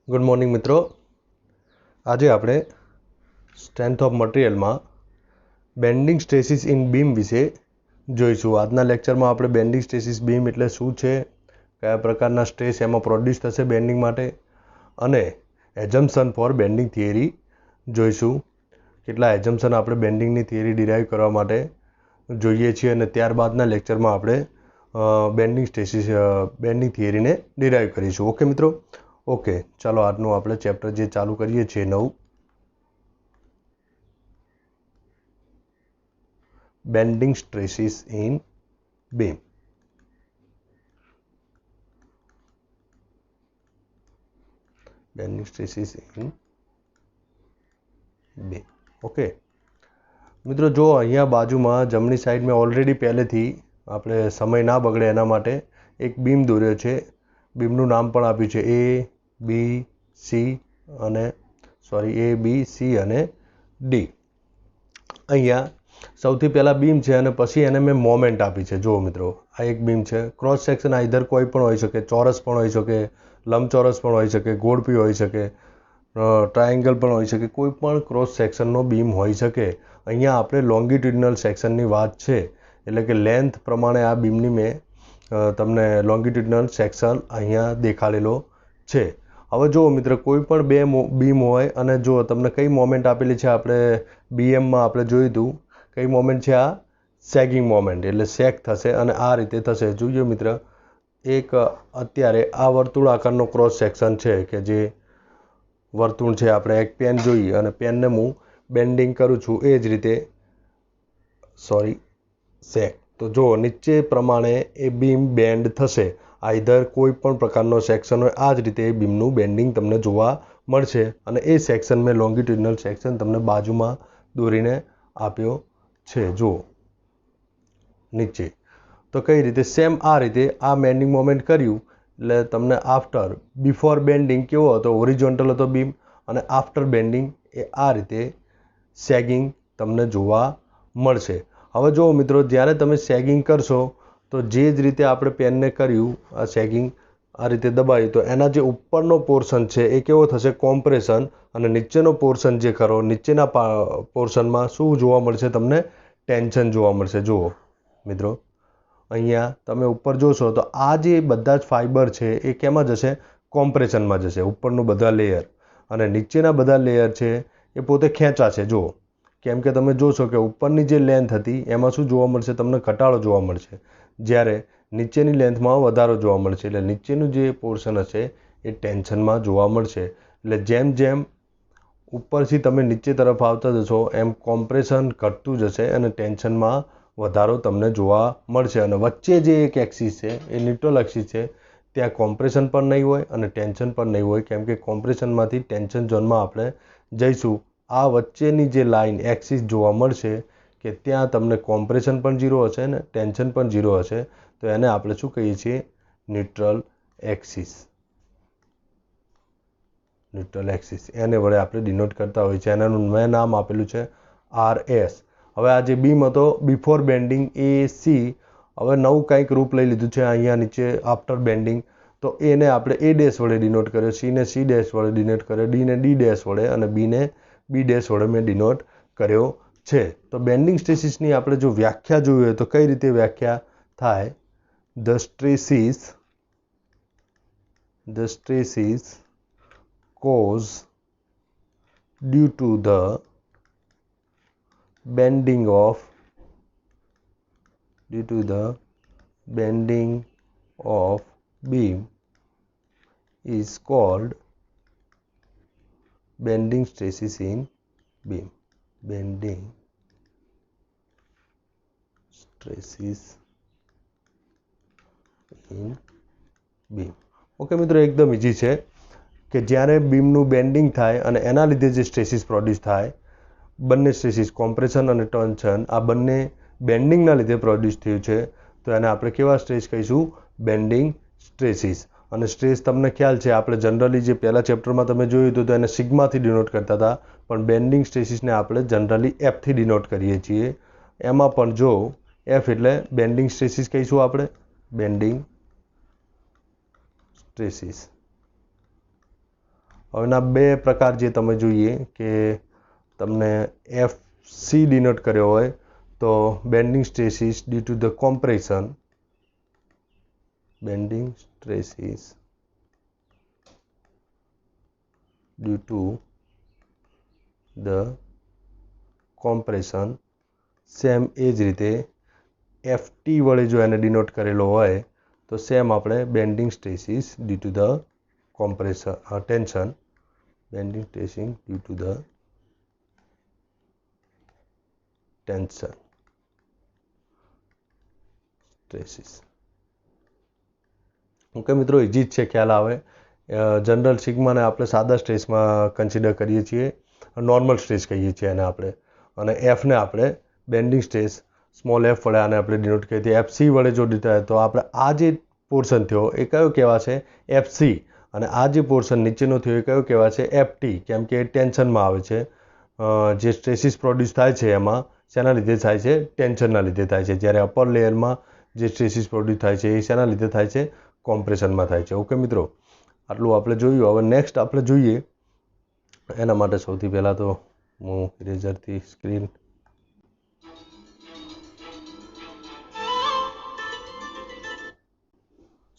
Good morning મિત્રો. આજે આપણે સ્ટ્રેન્થ ઓફ મટીરિયલમાં બેન્ડિંગ સ્ટ્રેસીસ ઇન બીમ વિશે જોઈશું. આજના લેક્ચરમાં આપણે બેન્ડિંગ સ્ટ્રેસીસ બીમ એટલે શું છે, કયા પ્રકારના સ્ટ્રેસ એમાં પ્રોડ્યુસ થશે બેન્ડિંગ માટે, અને એઝમ્પશન ફોર બેન્ડિંગ થિયરી જોઈશું. કેટલા એઝમ્પશન આપણે બેન્ડિંગની થિયરી ડિરાઈવ કરવા માટે જોઈએ છીએ, અને ત્યારબાદના લેક્ચરમાં આપણે બેન્ડિંગ થિયરીને ડિરાઈવ કરીશું. ઓકે મિત્રો, ઓકે ચાલો આજનું આપણે ચેપ્ટર જે ચાલુ કરીએ છીએ નવું, bending stresses in beam. Bending stresses in beam. Okay મિત્રો, જો અહીંયા બાજુમાં જમણી સાઈડમાં ઓલરેડી પહેલેથી આપણે સમય ના બગડે એના માટે એક બીમ દોર્યો છે. બીમનું નામ પણ આપ્યું છે એ બી સી અને ડી. અહીંયા સૌથી પહેલાં બીમ છે અને પછી એને મેં મોમેન્ટ આપી છે. જુઓ મિત્રો, આ એક બીમ છે. ક્રોસ સેક્શન આઈધર કોઈ પણ હોઈ શકે, ચોરસ પણ હોઈ શકે, લંબચોરસ પણ હોઈ શકે, ગોળ બી હોઈ શકે, ટ્રાયેંગલ પણ હોઈ શકે, કોઈ પણ ક્રોસ સેક્શનનો બીમ હોઈ શકે. અહીંયા આપણે લોંગિટ્યુડિનલ સેક્શનની વાત છે, એટલે કે લેન્થ પ્રમાણે આ બીમની મેં તમને લોંગિટ્યુડિનલ સેક્શન અહીંયા દેખાડેલો છે. હવે જુઓ મિત્રો, કોઈ પણ બે બીમ હોય અને જો તમને કઈ મોમેન્ટ આપેલી છે, આપણે બીએમમાં આપણે જોયું હતું કઈ મોમેન્ટ છે, આ સેગિંગ મોમેન્ટ, એટલે સેક થશે અને આ રીતે થશે. જોઈએ મિત્ર, એક અત્યારે આ વર્તુળ આકારનો ક્રોસ સેક્શન છે કે જે વર્તુળ છે. આપણે એક પેન જોઈએ અને પેનને હું બેન્ડિંગ કરું છું, એ જ રીતે સેક. તો જો નીચે પ્રમાણે એ બીમ બેન્ડ થશે, આઈધર કોઈ પણ પ્રકારનો સેક્શન હોય, આ જ રીતે એ બીમનું બેન્ડિંગ તમને જોવા મળશે. અને એ સેક્શન મેં લોંગિટ્યુડિનલ સેક્શન તમને બાજુમાં દોરીને આપ્યો છે. જુઓ નીચે તો કઈ રીતે, સેમ આ રીતે આ બેન્ડિંગ મોમેન્ટ કર્યું એટલે તમને બિફોર બેન્ડિંગ કેવો હતો, હોરિઝોન્ટલ હતો બીમ, અને આફ્ટર બેન્ડિંગ એ આ રીતે સેગિંગ તમને જોવા મળશે. હવે જુઓ મિત્રો, જ્યારે તમે સેગિંગ કરશો તો જે જ રીતે આપણે પેનને કર્યું આ સેગિંગ આ રીતે દબાવ્યું, તો એના જે ઉપરનો પોર્શન છે એ કેવો થશે, કોમ્પ્રેશન, અને નીચેનો પોર્શન જે ખરો, નીચેના પોર્શનમાં શું જોવા મળશે તમને, ટેન્શન જોવા મળશે. જુઓ મિત્રો, અહીંયા તમે ઉપર જોશો તો આ જે બધા જ ફાઈબર છે એ કેમાં જશે, કોમ્પ્રેશનમાં જશે, ઉપરનું બધા લેયર, અને નીચેના બધા લેયર છે એ પોતે ખેંચાશે. જુઓ, કેમ કે તમે જોશો કે ઉપરની જે લેન્થ હતી એમાં શું જોવા મળશે, તમને ઘટાડો જોવા મળશે, જ્યારે નીચેની લેન્થમાં વધારો જોવા મળશે. એટલે નીચેનું જે પોર્શન હશે એ ટેન્શનમાં જોવા મળશે. એટલે જેમ જેમ ઉપરથી તમે નીચે તરફ આવતા જશો એમ કોમ્પ્રેશન ઘટતું જશે અને ટેન્શનમાં વધારો તમને જોવા મળશે. અને વચ્ચે જે એક એક્સિસ છે એ ન્યુટ્રલ એક્સિસ છે, ત્યાં કોમ્પ્રેશન પણ નહીં હોય અને ટેન્શન પણ નહીં હોય, કેમ કે કોમ્પ્રેશનમાંથી ટેન્શન ઝોનમાં આપણે જઈશું. આ વચ્ચેની જે લાઇન એક્સિસ જોવા મળશે કે ત્યાં તમને કોમ્પ્રેશન પણ 0 હશે ને ટેન્શન પણ 0 હશે, તો એને આપણે શું કહીએ છીએ, ન્યુટ્રલ એક્સિસ. ન્યુટ્રલ એક્સિસ એને વડે આપણે ડિનોટ કરતા હોઈએ છીએ. એનાનું મેં નામ આપેલું છે RS. હવે આ જે બીમ હતો બિફોર બેન્ડિંગ AC, હવે નવું કંઈક રૂપ લઈ લીધું છે અહીંયા નીચે આફ્ટર બેન્ડિંગ. તો એને આપણે A ડેશ વડે ડિનોટ કર્યો, C ને C ડેશ વડે ડિનોટ કર્યો, D ને D ડેશ વડે, અને B ને B ડેશ વડે મેં ડિનોટ કર્યો છે. તો બેન્ડિંગ સ્ટ્રેસીસની આપણે જો વ્યાખ્યા જોઈએ હોય તો કઈ રીતે વ્યાખ્યા થાય, the stresses caused due to the bending of beam is called bending stresses in beam. Bending stresses in beam. Okay મિત્રો, એકદમ ઇઝી છે કે જ્યારે બીમનું બેન્ડિંગ થાય અને એના લીધે જે સ્ટ્રેસીસ પ્રોડ્યુસ થાય, બંને સ્ટ્રેસીસ કોમ્પ્રેશન અને ટેન્શન આ બંને બેન્ડિંગના લીધે પ્રોડ્યુસ થયું છે, તો એને આપણે કેવા સ્ટ્રેસ કહીશું, બેન્ડિંગ સ્ટ્રેસીસ. અને સ્ટ્રેસ તમને ખ્યાલ છે, આપણે જનરલી જે પહેલા ચેપ્ટરમાં તમે જોયું હતું તો એને સિગ્માથી ડિનોટ કરતા હતા, પણ બેન્ડિંગ સ્ટ્રેસીસને આપણે જનરલી Fથી ડિનોટ કરીએ છીએ. એમાં પણ જો F એટલે બેન્ડિંગ સ્ટ્રેસીસ કહીશું આપણે, બેન્ડિંગ સ્ટ્રેસીસ. હવેના બે પ્રકાર જે તમે જોઈએ કે તમને FC ડિનોટ કર્યો હોય તો bending stresses due to the compression, bending stresses due to the compression. Same એ જ રીતે FT વડે જો એને ડિનોટ કરેલો હોય તો સેમ આપણે bending stresses due to the compression tension, bending stressing due to the tension stresses. Okay મિત્રો, ઇઝી જ છે, ખ્યાલ આવે. જનરલ સિગ્માને આપણે સાદા સ્ટ્રેસમાં કન્સિડર કરીએ છીએ, નોર્મલ સ્ટ્રેસ કહીએ છીએ એને આપણે, અને એફને આપણે બેન્ડિંગ સ્ટ્રેસ સ્મોલ એફ વડે આને આપણે ડિનોટ કરીએ છીએ. FC વડે જો ડિનોટ થાય તો આપણે આ જે પોર્શન થયો એ કયો કહેવાશે? FC. અને આ જે પોર્શન નીચેનો થયો એ કયો કહેવાશે? FT, કેમ કે એ ટેન્શનમાં આવે છે. જે સ્ટ્રેસીસ પ્રોડ્યુસ થાય છે એમાં શેના લીધે થાય છે? ટેન્શનના લીધે થાય છે. જ્યારે અપર લેયરમાં જે સ્ટ્રેસીસ પ્રોડ્યુસ થાય છે એ શેના લીધે થાય છે? કોમ્પ્રેશનમાં થાય છે. ઓકે મિત્રો, આટલું આપણે જોયું. હવે નેક્સ્ટ આપણે જોઈએ, એના માટે સૌથી પહેલાં તો હું ઇરેઝરથી સ્ક્રીન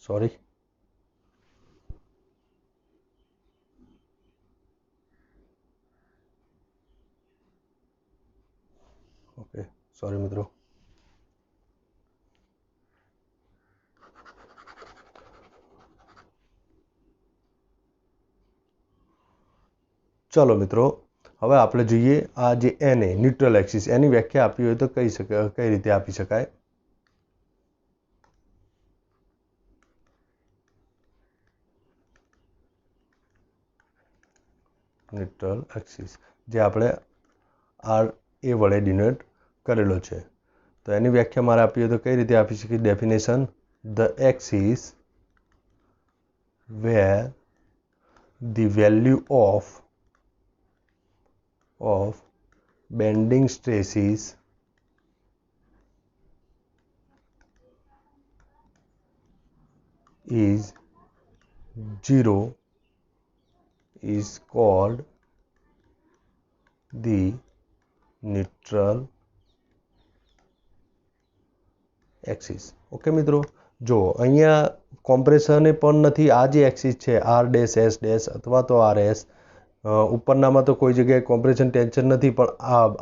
સોરી ઓકે સોરી મિત્રો. ચલો મિત્રો, હવે આપણે જોઈએ આ જે NA ન્યુટ્રલ એક્સિસ, એની વ્યાખ્યા આપી હોય તો કઈ રીતે આપી શકાય? ન્યુટ્રલ એક્સિસ જે આપણે RA વડે ડિનોટ કરેલો છે, તો એની વ્યાખ્યા મારે આપી હોય તો કઈ રીતે આપી શકીએ? Definition: the axis where the value of bending stresses is 0 is called the neutral axis. Okay મિત્રો, જો અહીંયા કોમ્પ્રેશન પણ નથી. આ જે એક્સિસ છે R', S' અથવા તો RS, ઉપરનામાં તો કોઈ જગ્યાએ કોમ્પ્રેશન ટેન્શન નથી, પણ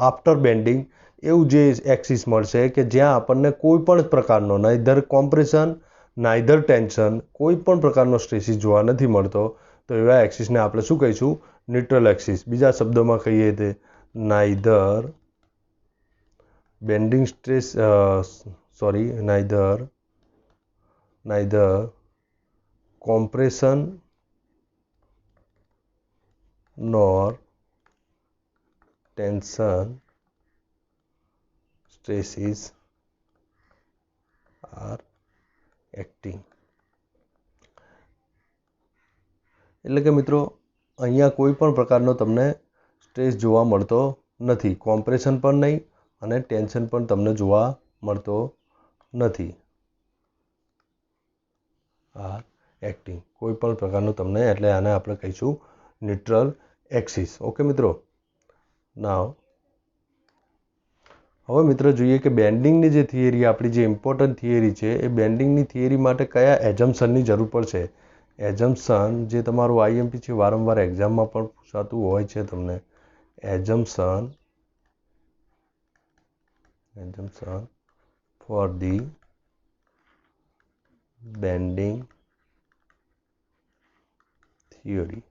આફ્ટર બેન્ડિંગ એવું જે એક્સિસ મળશે કે જ્યાં આપણને કોઈ પણ પ્રકારનો નાઈધર કોમ્પ્રેશન નાઈધર ટેન્શન, કોઈ પણ પ્રકારનો સ્ટ્રેસીસ જોવા નથી મળતો, તો એવા એક્સિસને આપણે શું કહીશું? Neutral axis. બીજા શબ્દોમાં કહીએ તે neither bending stress neither compression nor tension stresses are acting. એટલે કે મિત્રો, અહીંયા કોઈ પણ પ્રકારનો તમને સ્ટ્રેસ જોવા મળતો નથી, કોમ્પ્રેશન પણ નહીં અને ટેન્શન પણ તમને જોવા મળતો નથી. આર એક્ટિંગ, કોઈ પણ પ્રકારનું તમને, એટલે આને આપણે કહીશું ન્યુટ્રલ એક્સિસ. ઓકે મિત્રો, નાવ હવે મિત્રો જોઈએ કે બેન્ડિંગની જે થિયરી, આપણી જે ઇમ્પોર્ટન્ટ થિયરી છે, એ બેન્ડિંગની થિયરી માટે કયા એઝમ્પશનની જરૂર પડશે? એઝમ્પશન જે તમારું IMP છે, વારંવાર એક્ઝામમાં પણ પૂછાતું હોય છે તમને. Assumption for the bending theory.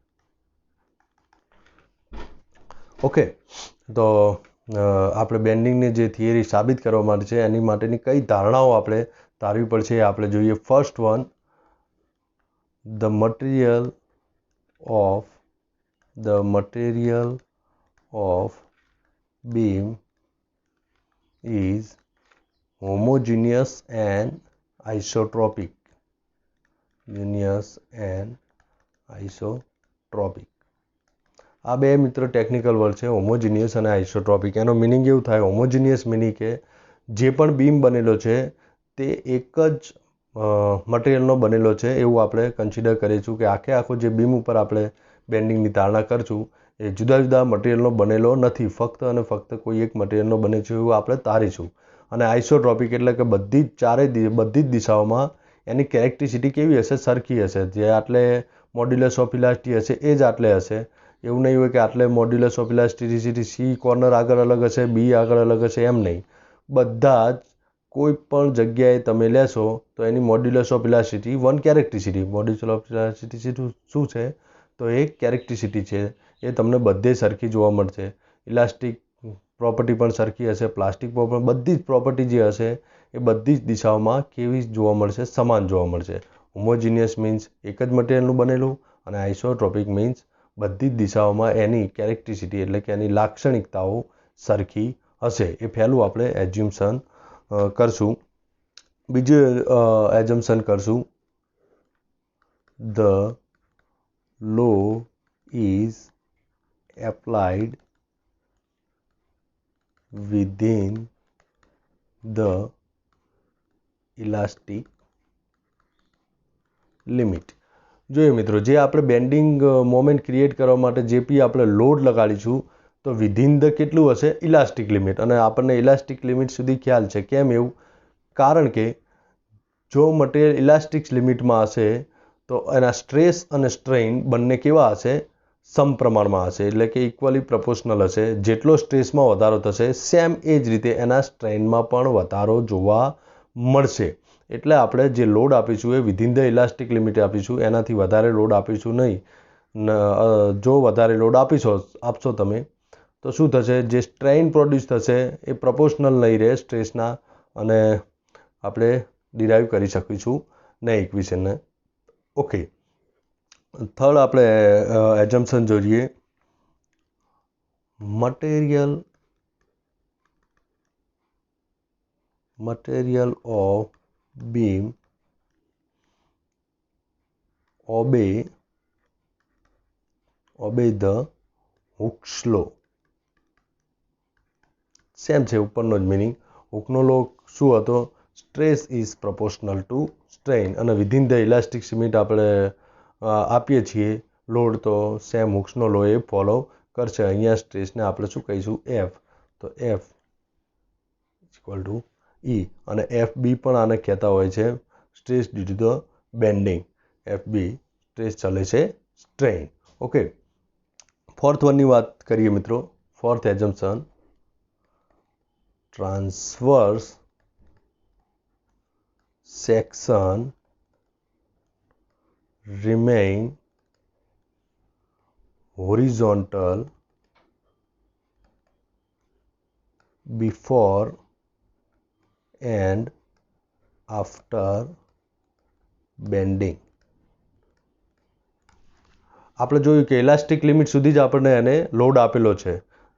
Okay, તો આપણે બેન્ડિંગની જે થિયરી સાબિત કરવા માટે છે એની માટેની કઈ ધારણાઓ આપણે તારવી પડશે એ આપણે જોઈએ. First one, the material of beam is homogeneous and isotropic. આ બે મિત્રો ટેકનિકલ વર્ડ છે, હોમોજીનિયસ અને આઇસોટ્રોપિક. એનો મિનિંગ એવું થાય, હોમોજીનિયસ મિનિંગ કે જે પણ બીમ બનેલો છે તે એક જ મટીરિયલનો બનેલો છે એવું આપણે કન્સિડર કરીશું, કે આખો જે બીમ ઉપર આપણે બેન્ડિંગની ધારણા કરશું એ જુદા જુદા મટીરિયલનો બનેલો નથી, ફક્ત અને ફક્ત કોઈ એક મટીરિયલનો બને છે એવું આપણે ધારીશું. અને આઇસોટ્રોપિક એટલે કે બધી જ દિશાઓમાં એની કેરેક્ટિસિટી કેવી હશે? સરખી હશે. જે આટલે મોડ્યુલસ ઓફ ઇલાસ્ટિસિટી હશે એ જ આટલે હશે. એવું નહીં હોય કે આટલે modulus of elasticity C corner આગળ અલગ હશે, બી આગળ અલગ હશે, એમ નહીં. બધા જ કોઈ પણ જગ્યાએ તમે લેશો તો એની મોડ્યુલસ ઓફ ઇલાસ્ટિસિટી વન કેરેક્ટિસિટી. મોડ્યુલસ ઓફ ઇલાસ્ટિસિટી શું છે? તો એ કેરેક્ટિસિટી છે. એ તમને બધે સરખી જોવા મળશે. ઇલાસ્ટિક પ્રોપર્ટી પણ સરખી હશે, પ્લાસ્ટિક પ્રોપર્ટી, બધી જ પ્રોપર્ટી જે હશે એ બધી જ દિશાઓમાં કેવી જોવા મળશે? સમાન જોવા મળશે. હોમોજીનિયસ મીન્સ એક જ મટીરિયલનું બનેલું, અને આઇસોટ્રોપિક મીન્સ બધી જ દિશાઓમાં એની કેરેક્ટિસિટી એટલે કે એની લાક્ષણિકતાઓ સરખી હશે. એ પહેલું આપણે એઝ્યુમ્શન કરશું. બીજું એઝમ્પશન કરશું, the law is applied within the elastic limit. જોઈએ મિત્રો, જે આપણે બેન્ડિંગ મોમેન્ટ ક્રિએટ કરવા માટે જે બી આપણે લોડ લગાડીશું તો વિધિન ધ કેટલું હશે? Elastic limit. અને આપણને ઇલાસ્ટિક લિમિટ સુધી ખ્યાલ છે. કેમ એવું? કારણ કે જો મટીરિયલ ઇલાસ્ટિક લિમિટમાં હશે તો એના સ્ટ્રેસ અને સ્ટ્રેઇન બંને કેવા હશે? સમપ્રમાણમાં હશે, એટલે કે ઇક્વલી પ્રપોર્શનલ હશે. જેટલો સ્ટ્રેસમાં વધારો થશે સેમ એ જ રીતે એના સ્ટ્રેઇનમાં પણ વધારો જોવા મળશે. એટલે આપણે જે લોડ આપીશું એ વિધિન ધ ઇલાસ્ટિક લિમિટ આપીશું, એનાથી વધારે લોડ આપીશું નહીં. જો વધારે લોડ આપશો તમે તો શું થશે? જે સ્ટ્રેઇન પ્રોડ્યુસ થશે એ પ્રપોર્શનલ નહીં રહે સ્ટ્રેસના, અને આપણે ડિરાઈવ કરી શકીશું નહીં ઇક્વેશનને. ઓકે, થર્ડ આપણે એઝમ્પશન જોઈએ, material of beam obey the Hooke's law. Same છે, ઉપરનો જ મિનિંગ. હુકનો લો શું હતો? Stress is proportional to strain, અને વિધિન ધ ઇલાસ્ટિક લિમિટ આપણે આપીએ છીએ લોડ, તો સેમ હુક્સનો લો એ ફોલો કરશે. અહીંયા સ્ટ્રેસને આપણે શું કહીશું? એફ. તો એફ ઇક્વલ ટુ ઈ, અને એફ બી પણ આને કહેતા હોય છે stress due to the bending. F B stress ચાલે છે સ્ટ્રેઇન. ઓકે, ફોર્થ વનની વાત કરીએ મિત્રો. Fourth assumption, transverse section remain horizontal before and after bending. આપણે જોયું કે ઇલાસ્ટિક લિમિટ સુધી જ આપણને એને લોડ આપેલો છે.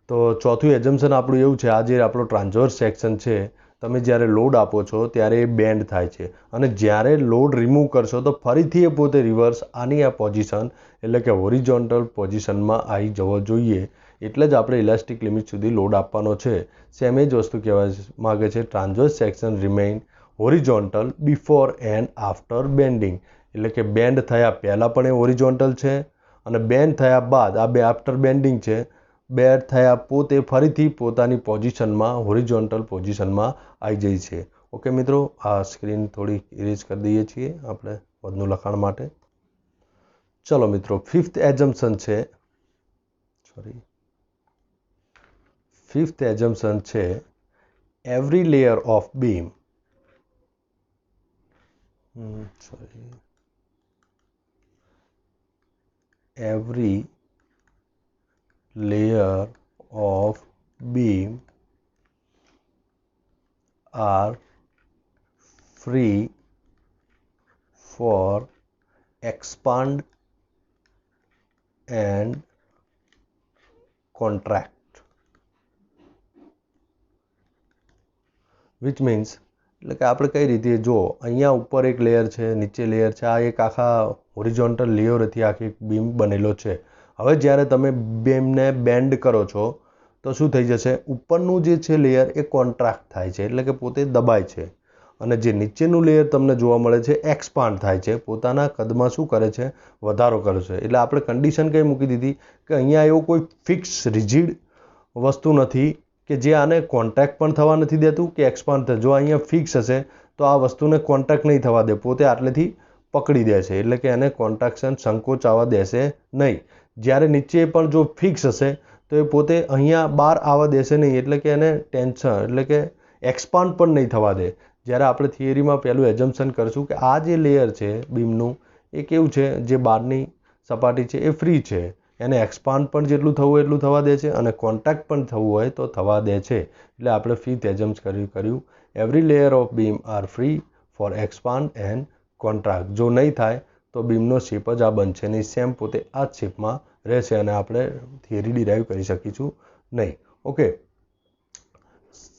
તો ચોથું એઝમ્પશન આપણું એવું છે, આ જે આપણો ટ્રાન્સવર્સ સેક્શન છે, તમે જ્યારે લોડ આપો છો ત્યારે એ બેન્ડ થાય છે, અને જ્યારે લોડ રિમૂવ કરશો તો ફરીથી એ પોતે રિવર્સ આની આ પોઝિશન એટલે કે હોરિઝોન્ટલ પોઝિશનમાં આવી જવો જોઈએ. એટલે જ આપણે ઇલાસ્ટિક લિમિટ સુધી લોડ આપવાનો છે. સેમ એ જ વસ્તુ કહેવા માગે છે, transverse section remain horizontal before and after bending. એટલે કે બેન્ડ થયા પહેલાં પણ એ હોરિઝોન્ટલ છે, અને બેન્ડ થયા બાદ આ બે આફ્ટર બેન્ડિંગ છે. બેન્ડ થયા પોતે ફરીથી પોતાની પોઝિશનમાં હોરિઝોન્ટલ પોઝિશનમાં આવી જાય છે. ઓકે મિત્રો, આ સ્ક્રીન થોડી ઇરેઝ કરી દઈએ છીએ આપણે વધનું લખાણ માટે. ચલો મિત્રો, ફિફ્થ એઝમ્પશન છે every layer of beam every layer of beam are free for expand and contract, which means એટલે કે આપણે કઈ રીતે જો અહીંયા ઉપર એક લેયર છે, નીચે લેયર છે, આ એક આખા હોરિઝોન્ટલ લેયરથી આખી એક બીમ બનેલો છે. હવે જ્યારે તમે બીમને બેન્ડ કરો છો તો શું થઈ જશે? ઉપરનું જે છે લેયર એ કોન્ટ્રાક્ટ થાય છે, એટલે કે પોતે દબાય છે, અને જે નીચેનું લેયર તમને જોવા મળે છે એક્સપાન્ડ થાય છે, પોતાના કદમાં શું કરે છે, વધારો કરે છે. એટલે આપણે કન્ડિશન કઈ મૂકી દીધી કે અહીંયા એવું કોઈ ફિક્સ રિજિડ વસ્તુ નથી કે જે આને કોન્ટ્રાક્ટ પણ થવા નથી દેતું કે એક્સપાન્ડ થાય. જો અહીંયા ફિક્સ હશે તો આ વસ્તુને કોન્ટ્રાક્ટ નહીં થવા દે, પોતે આટલેથી પકડી દેશે, એટલે કે એને કોન્ટ્રાક્શન સંકોચ આવવા દેશે નહીં. જ્યારે નીચે પણ જો ફિક્સ હશે તો એ પોતે અહીંયા બહાર આવવા દેશે નહીં, એટલે કે એને ટેન્શન એટલે કે એક્સપાન્ડ પણ નહીં થવા દે. જ્યારે આપણે થિયરીમાં પહેલું એઝમ્પશન કરીશું કે આ જે લેયર છે બીમનું એ કેવું છે, જે બહારની સપાટી છે એ ફ્રી છે, એને એક્સપાન્ડ પણ જેટલું થવું હોય એટલું થવા દે છે અને કોન્ટ્રાક્ટ પણ થવું હોય તો થવા દે છે. એટલે આપણે ફિફ્થ એઝમ્પશન કર્યું every layer of beam are free for expand and contract. જો નહીં થાય તો બીમનો શેપ જ આ બનશે નહીં, સેમ પોતે આ જ શેપમાં રહેશે અને આપણે થિયરી ડિરાઈવ કરી શકીશું નહીં. ઓકે,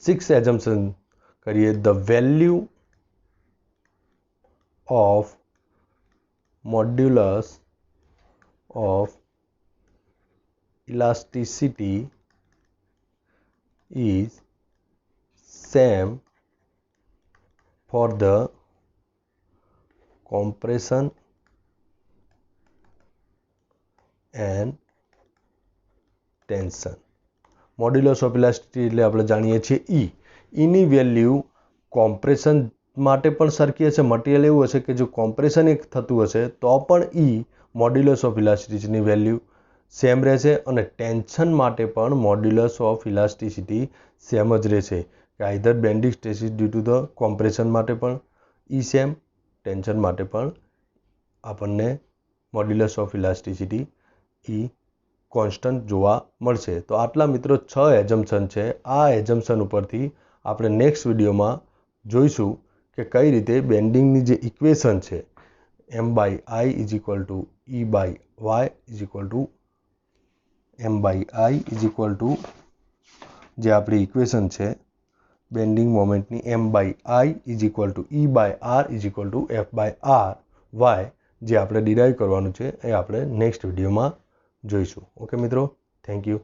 સિક્સ એઝમ્પશન કરીએ. The value of modulus of elasticity is same for the compression and tension. Modulus of elasticity એટલે આપણે જાણીએ છીએ E. Eની વેલ્યુ કોમ્પ્રેશન માટે પણ સરખી હશે. મટીરિયલ એવું હશે કે જો કોમ્પ્રેશન એક થતું હશે તો પણ E મોડ્યુલસ ઓફ ઇલાસ્ટિસિટીની વેલ્યુ સેમ રહેશે અને ટેન્શન માટે પણ મોડ્યુલસ ઓફ ઇલાસ્ટિસિટી સેમ જ રહેશે. કે either bending stresses due to the compression માટે પણ E સેમ, ટેન્શન માટે પણ આપણને modulus of elasticity E constant જોવા મળશે. તો આટલા મિત્રો 6 એઝમ્પશન છે. આ એઝમ્પશન ઉપરથી આપણે નેક્સ્ટ વિડીયોમાં જોઈશું કે કઈ રીતે બેન્ડિંગની જે ઇક્વેશન છે M/I = E/y M/I જે આપણી ઇક્વેશન છે બેન્ડિંગ મોમેન્ટની M/I = E/R = F/R જે આપણે ડિરાઈવ કરવાનું છે એ આપણે નેક્સ્ટ વિડીયોમાં જોઈશું. ઓકે મિત્રો, થેન્ક યુ.